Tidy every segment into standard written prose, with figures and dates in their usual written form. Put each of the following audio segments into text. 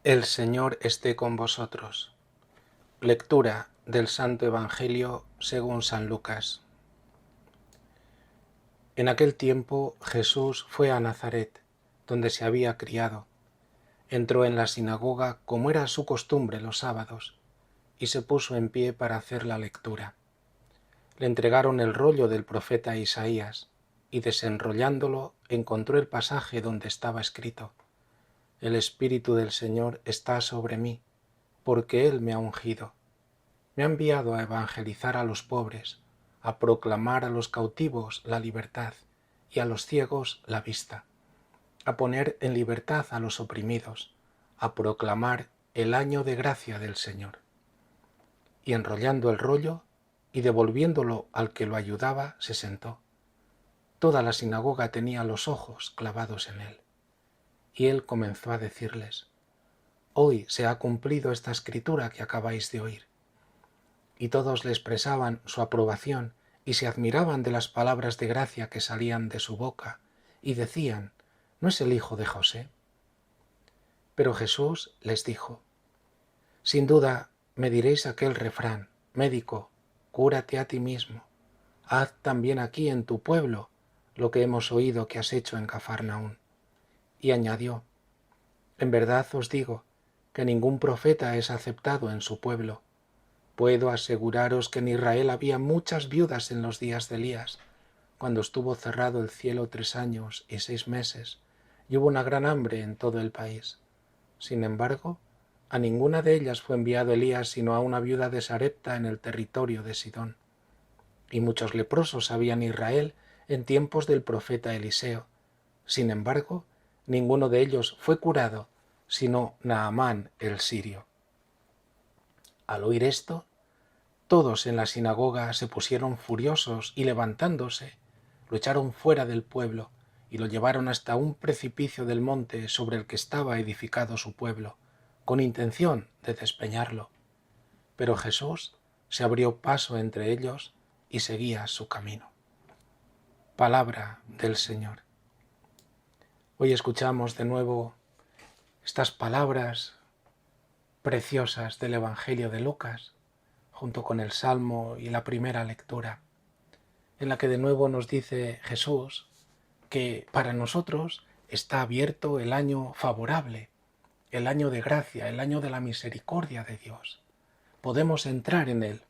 El Señor esté con vosotros. Lectura del Santo Evangelio según San Lucas. En aquel tiempo Jesús fue a Nazaret, donde se había criado. Entró en la sinagoga como era su costumbre los sábados, y se puso en pie para hacer la lectura. Le entregaron el rollo del profeta Isaías, y desenrollándolo encontró el pasaje donde estaba escrito: El Espíritu del Señor está sobre mí, porque Él me ha ungido. Me ha enviado a evangelizar a los pobres, a proclamar a los cautivos la libertad y a los ciegos la vista, a poner en libertad a los oprimidos, a proclamar el año de gracia del Señor. Y enrollando el rollo y devolviéndolo al que lo ayudaba, se sentó. Toda la sinagoga tenía los ojos clavados en él. Y él comenzó a decirles: Hoy se ha cumplido esta escritura que acabáis de oír. Y todos le expresaban su aprobación y se admiraban de las palabras de gracia que salían de su boca, y decían: ¿No es el hijo de José? Pero Jesús les dijo: Sin duda me diréis aquel refrán: Médico, cúrate a ti mismo. Haz también aquí en tu pueblo lo que hemos oído que has hecho en Cafarnaún. Y añadió: En verdad os digo que ningún profeta es aceptado en su pueblo. Puedo aseguraros que en Israel había muchas viudas en los días de Elías, cuando estuvo cerrado el cielo 3 años y 6 meses, y hubo una gran hambre en todo el país. Sin embargo, a ninguna de ellas fue enviado Elías sino a una viuda de Sarepta en el territorio de Sidón. Y muchos leprosos había en Israel en tiempos del profeta Eliseo. Sin embargo, ninguno de ellos fue curado, sino Naamán el sirio. Al oír esto, todos en la sinagoga se pusieron furiosos y levantándose, lo echaron fuera del pueblo y lo llevaron hasta un precipicio del monte sobre el que estaba edificado su pueblo, con intención de despeñarlo. Pero Jesús se abrió paso entre ellos y seguía su camino. Palabra del Señor. Hoy escuchamos de nuevo estas palabras preciosas del Evangelio de Lucas, junto con el Salmo y la primera lectura, en la que de nuevo nos dice Jesús que para nosotros está abierto el año favorable, el año de gracia, el año de la misericordia de Dios. Podemos entrar en él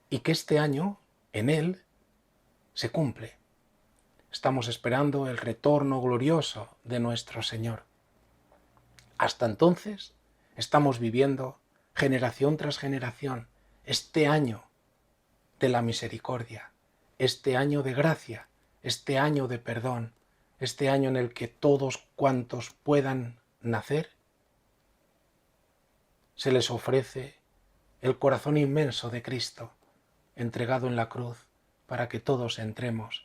y que este año, en él, se cumple. Estamos esperando el retorno glorioso de nuestro Señor. Hasta entonces, estamos viviendo generación tras generación este año de la misericordia, este año de gracia, este año de perdón, este año en el que todos cuantos puedan nacer, se les ofrece el corazón inmenso de Cristo, entregado en la cruz, para que todos entremos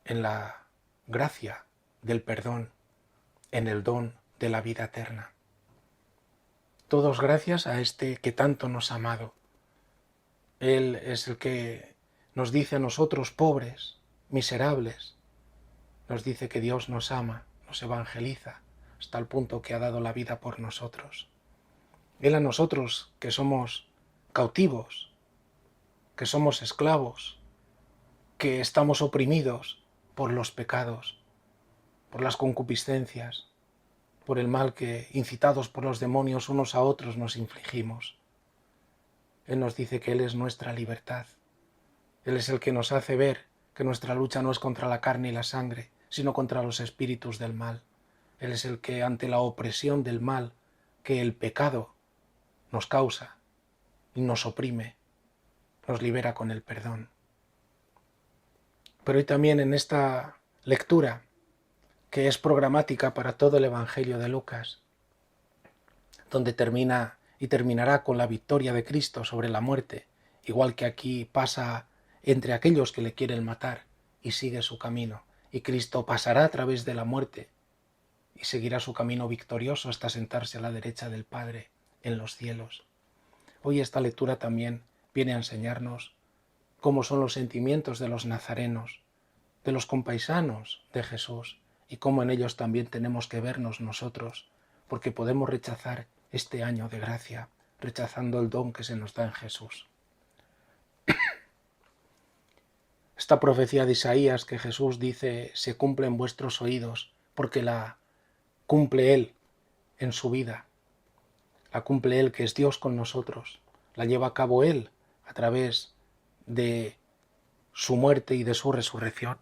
en la gracia del perdón, en el don de la vida eterna. Todos gracias a este que tanto nos ha amado. Él es el que nos dice a nosotros, pobres, miserables, nos dice que Dios nos ama, nos evangeliza, hasta el punto que ha dado la vida por nosotros. Él a nosotros, que somos cautivos, que somos esclavos, que estamos oprimidos por los pecados, por las concupiscencias, por el mal que, incitados por los demonios unos a otros, nos infligimos. Él nos dice que Él es nuestra libertad. Él es el que nos hace ver que nuestra lucha no es contra la carne y la sangre, sino contra los espíritus del mal. Él es el que, ante la opresión del mal que el pecado nos causa y nos oprime, nos libera con el perdón. Pero hoy también en esta lectura, que es programática para todo el Evangelio de Lucas, donde termina y terminará con la victoria de Cristo sobre la muerte, igual que aquí pasa entre aquellos que le quieren matar y sigue su camino, y Cristo pasará a través de la muerte y seguirá su camino victorioso hasta sentarse a la derecha del Padre en los cielos. Hoy esta lectura también viene a enseñarnos cómo son los sentimientos de los nazarenos, de los compaisanos de Jesús, y cómo en ellos también tenemos que vernos nosotros, porque podemos rechazar este año de gracia, rechazando el don que se nos da en Jesús. Esta profecía de Isaías que Jesús dice se cumple en vuestros oídos porque la cumple Él en su vida, la cumple Él que es Dios con nosotros, la lleva a cabo Él a través de su muerte y de su resurrección.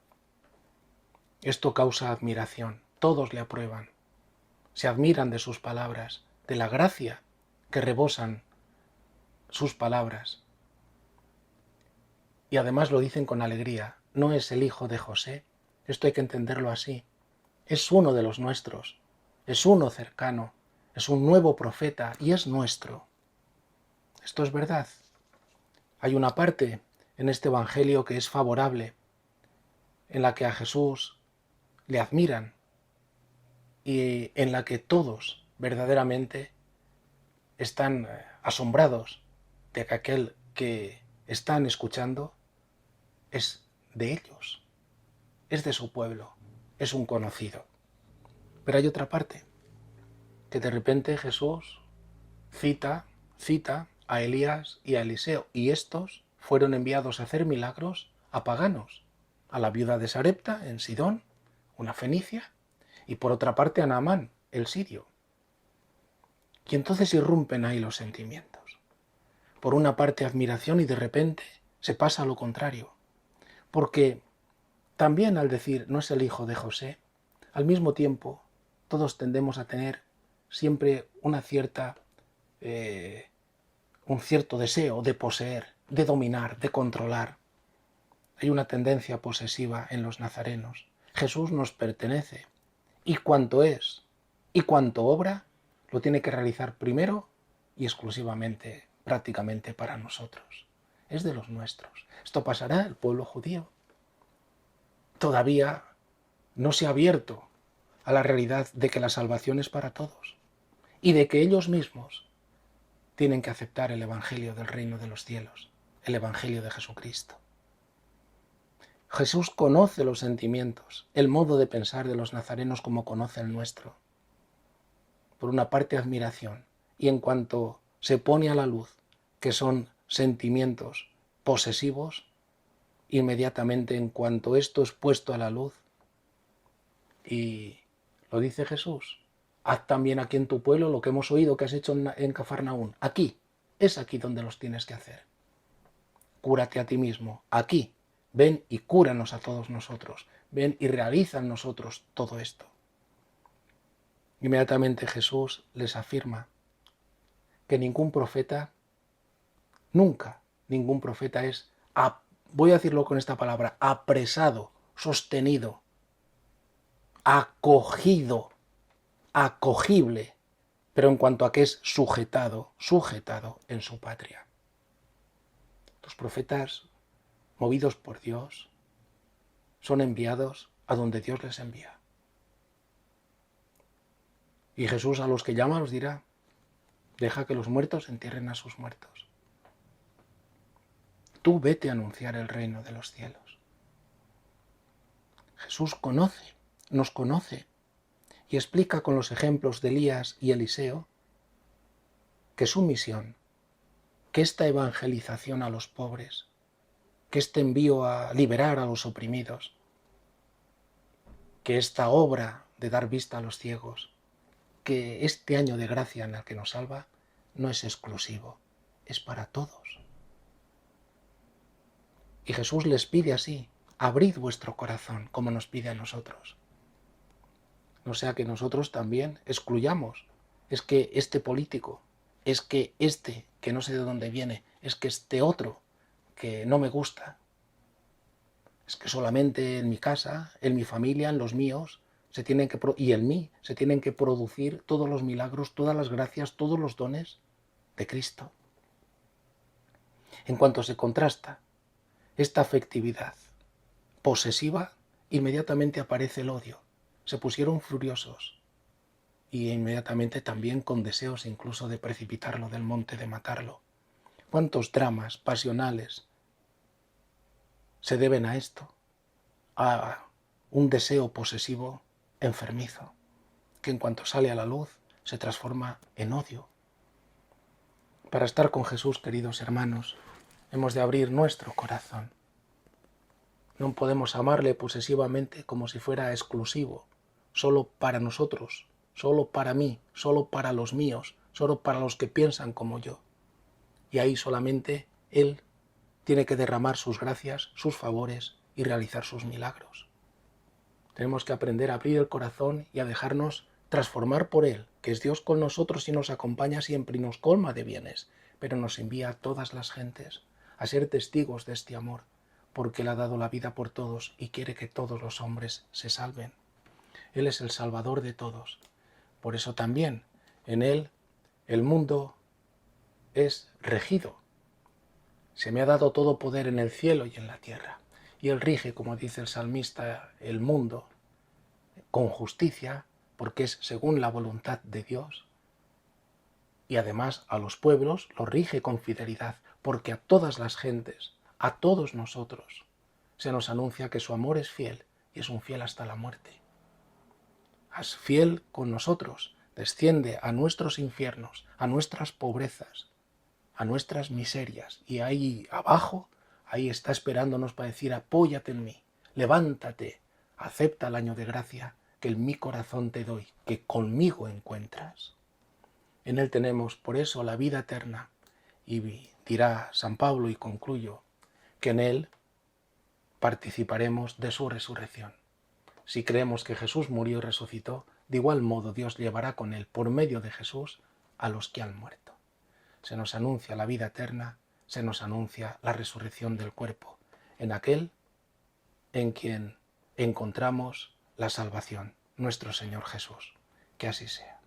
Esto causa admiración, todos le aprueban, se admiran de sus palabras, de la gracia que rebosan sus palabras. Y además lo dicen con alegría, no es el hijo de José, esto hay que entenderlo así, es uno de los nuestros, es uno cercano, es un nuevo profeta y es nuestro. Esto es verdad. Hay una parte en este Evangelio que es favorable, en la que a Jesús le admiran y en la que todos verdaderamente están asombrados de que aquel que están escuchando es de ellos, es de su pueblo, es un conocido. Pero hay otra parte, que de repente Jesús cita a Elías y a Eliseo, y estos fueron enviados a hacer milagros a paganos, a la viuda de Sarepta en Sidón, una fenicia, y por otra parte a Naamán, el sirio. Y entonces irrumpen ahí los sentimientos. Por una parte admiración y de repente se pasa a lo contrario. Porque también al decir no es el hijo de José, al mismo tiempo todos tendemos a tener siempre un cierto deseo de poseer, de dominar, de controlar. Hay una tendencia posesiva en los nazarenos. Jesús nos pertenece y cuanto es y cuanto obra lo tiene que realizar primero y exclusivamente, prácticamente para nosotros. Es de los nuestros. Esto pasará al pueblo judío. Todavía no se ha abierto a la realidad de que la salvación es para todos y de que ellos mismos tienen que aceptar el Evangelio del reino de los cielos, el Evangelio de Jesucristo. Jesús conoce los sentimientos, el modo de pensar de los nazarenos como conoce el nuestro. Por una parte admiración, y en cuanto se pone a la luz que son sentimientos posesivos, inmediatamente en cuanto esto es puesto a la luz, y lo dice Jesús, haz también aquí en tu pueblo lo que hemos oído que has hecho en Cafarnaún. Aquí, es aquí donde los tienes que hacer. Cúrate a ti mismo, aquí. Ven y cúranos a todos nosotros. Ven y realiza en nosotros todo esto. Inmediatamente Jesús les afirma que ningún profeta, nunca ningún profeta es, voy a decirlo con esta palabra, apresado, sostenido, acogido, acogible, pero en cuanto a que es sujetado en su patria. Los profetas, movidos por Dios, son enviados a donde Dios les envía. Y Jesús a los que llama los dirá, deja que los muertos entierren a sus muertos. Tú vete a anunciar el reino de los cielos. Jesús nos conoce, y explica con los ejemplos de Elías y Eliseo que su misión, que esta evangelización a los pobres, que este envío a liberar a los oprimidos, que esta obra de dar vista a los ciegos, que este año de gracia en el que nos salva no es exclusivo, es para todos. Y Jesús les pide así, abrid vuestro corazón como nos pide a nosotros. No sea que nosotros también excluyamos, es que este político, es que este que no sé de dónde viene, es que este otro que no me gusta, es que solamente en mi casa, en mi familia, en los míos, y en mí se tienen que producir todos los milagros, todas las gracias, todos los dones de Cristo. En cuanto se contrasta esta afectividad posesiva, inmediatamente aparece el odio. Se pusieron furiosos y inmediatamente también con deseos incluso de precipitarlo del monte, de matarlo. ¿Cuántos dramas pasionales se deben a esto? A un deseo posesivo enfermizo, que en cuanto sale a la luz se transforma en odio, Para estar con Jesús, queridos hermanos, hemos de abrir nuestro corazón. No podemos amarle posesivamente como si fuera exclusivo, solo para nosotros, solo para mí, solo para los míos, solo para los que piensan como yo. Y ahí solamente Él tiene que derramar sus gracias, sus favores y realizar sus milagros. Tenemos que aprender a abrir el corazón y a dejarnos transformar por Él, que es Dios con nosotros y nos acompaña siempre y nos colma de bienes, pero nos envía a todas las gentes a ser testigos de este amor, porque Él ha dado la vida por todos y quiere que todos los hombres se salven. Él es el Salvador de todos. Por eso también en Él el mundo es regido. Se me ha dado todo poder en el cielo y en la tierra. Y Él rige, como dice el salmista, el mundo con justicia, porque es según la voluntad de Dios. Y además a los pueblos los rige con fidelidad, porque a todas las gentes, a todos nosotros, se nos anuncia que su amor es fiel y es un fiel hasta la muerte. Es fiel con nosotros, desciende a nuestros infiernos, a nuestras pobrezas, a nuestras miserias, y ahí abajo, ahí está esperándonos para decir: apóyate en mí, levántate, acepta el año de gracia que en mi corazón te doy, que conmigo encuentras. En Él tenemos por eso la vida eterna, y dirá San Pablo, y concluyo, que en Él participaremos de su resurrección. Si creemos que Jesús murió y resucitó, de igual modo Dios llevará con Él, por medio de Jesús, a los que han muerto. Se nos anuncia la vida eterna, se nos anuncia la resurrección del cuerpo, en aquel en quien encontramos la salvación, nuestro Señor Jesús. Que así sea.